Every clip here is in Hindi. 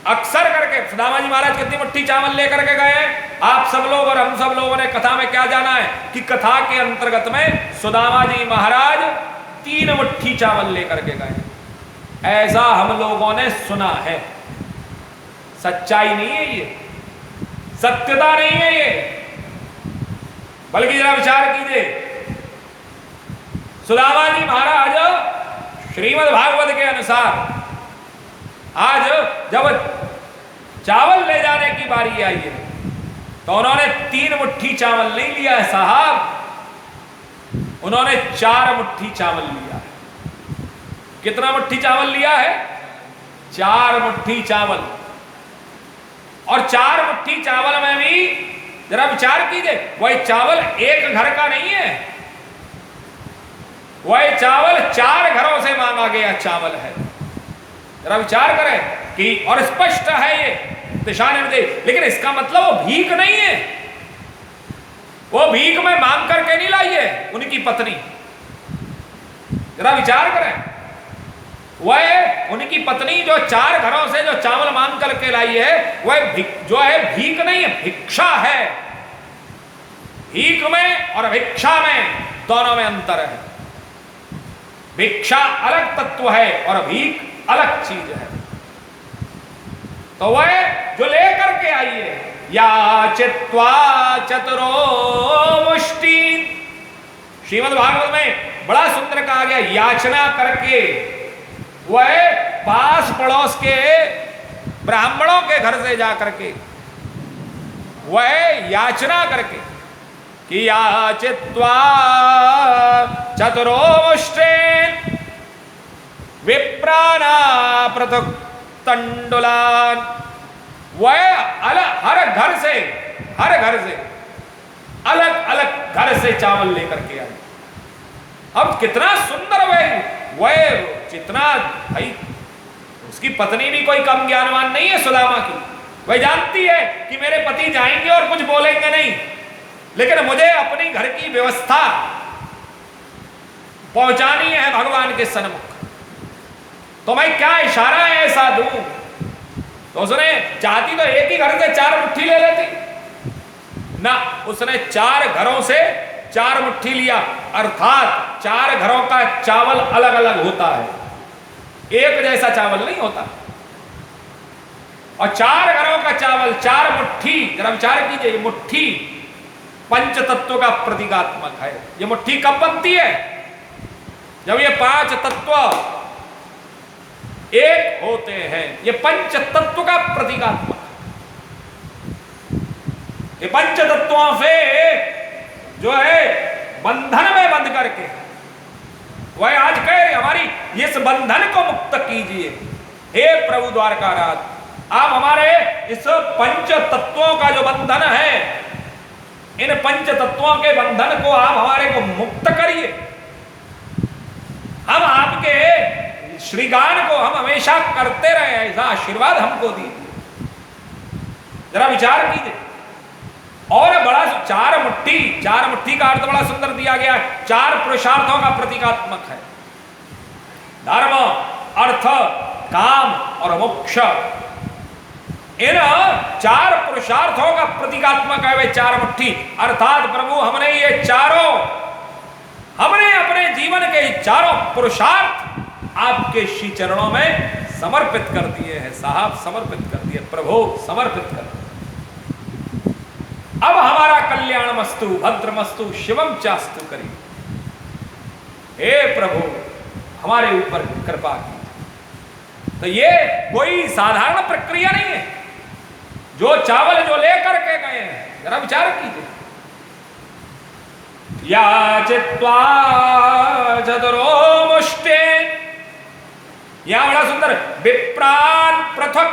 अक्सर करके सुदामा जी महाराज कितनी मुट्ठी चावल लेकर के गए? आप सब लोग और हम सब लोगों ने कथा में क्या जाना है कि कथा के अंतर्गत में सुदामा जी महाराज 3 मुट्ठी चावल लेकर के गए, ऐसा हम लोगों ने सुना है। सच्चाई नहीं है ये, सत्यता नहीं है ये, बल्कि जरा विचार कीजिए। सुदामा जी महाराज श्रीमद् भागवत के अनुसार आज जब चावल ले जाने की बारी आई है तो उन्होंने 3 मुट्ठी चावल नहीं लिया है साहब, उन्होंने 4 मुट्ठी चावल लिया है। कितना मुट्ठी चावल लिया है? 4 मुट्ठी चावल। और 4 मुट्ठी चावल में भी जरा विचार कीजिए, वह चावल एक घर का नहीं है, वह चावल 4 घरों से मांगा गया चावल है। जरा विचार करें कि, और स्पष्ट है ये दिशा निर्देश, लेकिन इसका मतलब वो भीख नहीं है, वो भीख में मांग करके नहीं लाई है उनकी पत्नी। जरा विचार करें, वह उनकी पत्नी जो 4 घरों से जो चावल मांग करके लाई है, वह जो है भीख नहीं है, भिक्षा है। भीख में और भिक्षा में दोनों में अंतर है। भिक्षा अलग तत्व है और भीख अलग चीज है। तो वह जो लेकर के आई है, याचित्वा चतुरो मुष्टि, श्रीमद् भागवत में बड़ा सुंदर कहा गया, याचना करके वह पास पड़ोस के ब्राह्मणों के घर से जा करके वह याचना करके कि याचित्वा चतुरो मुष्टि विप्राना पृथक तंडुलान, वह हर घर से अलग अलग घर से चावल लेकर के आई। अब कितना सुंदर वह जितना भाई, उसकी पत्नी भी कोई कम ज्ञानवान नहीं है सुदामा की। वह जानती है कि मेरे पति जाएंगे और कुछ बोलेंगे नहीं, लेकिन मुझे अपनी घर की व्यवस्था पहुंचानी है भगवान के सन्मुख, तो मैं क्या इशारा ऐसा दूं? तो उसने चाहती तो एक ही घर से 4 मुट्ठी ले लेती ना, उसने 4 घरों से 4 मुट्ठी लिया, अर्थात 4 घरों का चावल अलग अलग होता है, एक जैसा चावल नहीं होता। और 4 घरों का चावल 4 मुट्ठी, जरा विचार कीजिए, मुट्ठी पंच तत्व का प्रतीकात्मक है। ये मुट्ठी कब बनती है? जब ये 5 तत्व एक होते हैं। ये पंच तत्व का प्रतीकात्मक, ये पंच तत्वों से जो है बंधन में बंध करके वह आज कहे हमारी इस बंधन को मुक्त कीजिए। हे प्रभु द्वारकानाथ, आप हमारे इस पंच तत्वों का जो बंधन है, इन पंच तत्वों के बंधन को आप हमारे को मुक्त करिए। हम आपके श्रीगान को हम हमेशा करते रहे, ऐसा आशीर्वाद हमको दीजिए। जरा विचार कीजिए। और बड़ा 4 मुट्ठी का अर्थ बड़ा सुंदर दिया गया है, 4 पुरुषार्थों का प्रतीकात्मक है। धर्म, अर्थ, काम और मोक्ष, इन 4 पुरुषार्थों का प्रतीकात्मक है वे 4 मुट्ठी। अर्थात प्रभु हमने ये चारों, हमने अपने जीवन के 4 पुरुषार्थ आपके श्री चरणों में समर्पित कर दिए हैं साहब, समर्पित कर दिए प्रभु, समर्पित कर दिए। अब हमारा कल्याण मस्तु भद्रमस्तु शिवम चास्तु करी। हे प्रभु हमारे ऊपर कृपा की। तो ये कोई साधारण प्रक्रिया नहीं है। जो चावल जो लेकर के गए हैं, जरा विचार कीजिए। याचित्वा चतुरो मुष्टे, यहां बड़ा सुंदर, विप्रान पृथक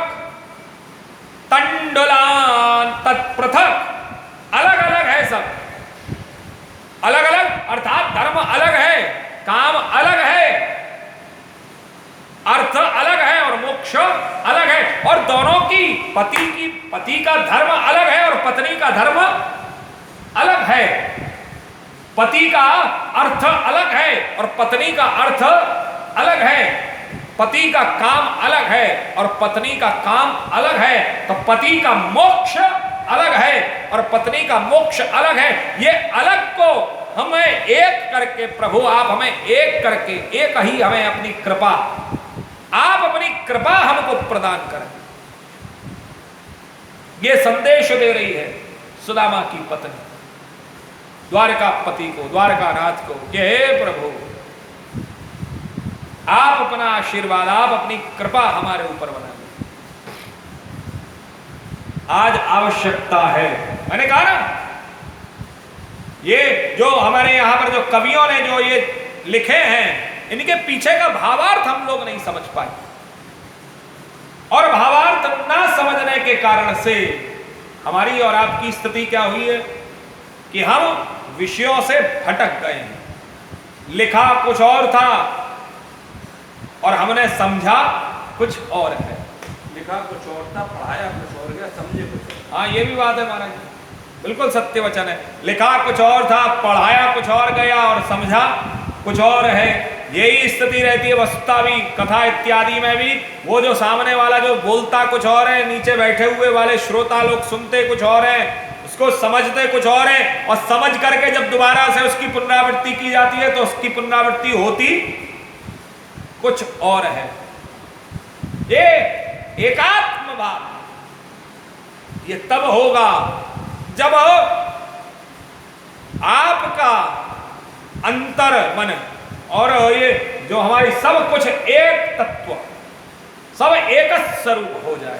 तंडुलान तत्पृथक, अलग अलग है सब, अलग अलग, अर्थात धर्म अलग है, काम अलग है, अर्थ अलग है और मोक्ष अलग है। और दोनों की पति का धर्म अलग है और पत्नी का धर्म अलग है। पति का अर्थ अलग है और पत्नी का अर्थ अलग है। पति का काम अलग है और पत्नी का काम अलग है, तो पति का मोक्ष अलग है और पत्नी का मोक्ष अलग है। ये अलग को हमें एक करके प्रभु आप हमें एक करके, एक ही हमें अपनी कृपा, आप अपनी कृपा हमको प्रदान करें। ये संदेश दे रही है सुदामा की पत्नी द्वारकापति को, द्वारकानाथ को कि हे प्रभु आप अपना आशीर्वाद, आप अपनी कृपा हमारे ऊपर बना दें। आज आवश्यकता है। मैंने कहा ना, ये जो हमारे यहां पर जो कवियों ने जो ये लिखे हैं, इनके पीछे का भावार्थ हम लोग नहीं समझ पाए, और भावार्थ ना समझने के कारण से हमारी और आपकी स्थिति क्या हुई है कि हम विषयों से भटक गए हैं। लिखा कुछ और था और हमने समझा कुछ और है। लिखा कुछ और था, पढ़ाया कुछ और गया, समझे कुछ और। हाँ, ये भी बात है महाराज, बिल्कुल सत्य वचन है। लिखा कुछ और था, पढ़ाया कुछ और गया और समझा कुछ और है। यही स्थिति रहती है वस्तुतः भी, कथा इत्यादि में भी। वो जो सामने वाला जो बोलता कुछ और है, नीचे बैठे हुए वाले श्रोता लोग सुनते कुछ और है, उसको समझते कुछ और है, और समझ करके जब दोबारा से उसकी पुनरावृत्ति की जाती है तो उसकी पुनरावृत्ति होती कुछ और है। ये एकात्म भाव ये तब होगा जब आपका अंतर मन और ये जो हमारी सब कुछ एक तत्व, सब एक स्वरूप हो जाए।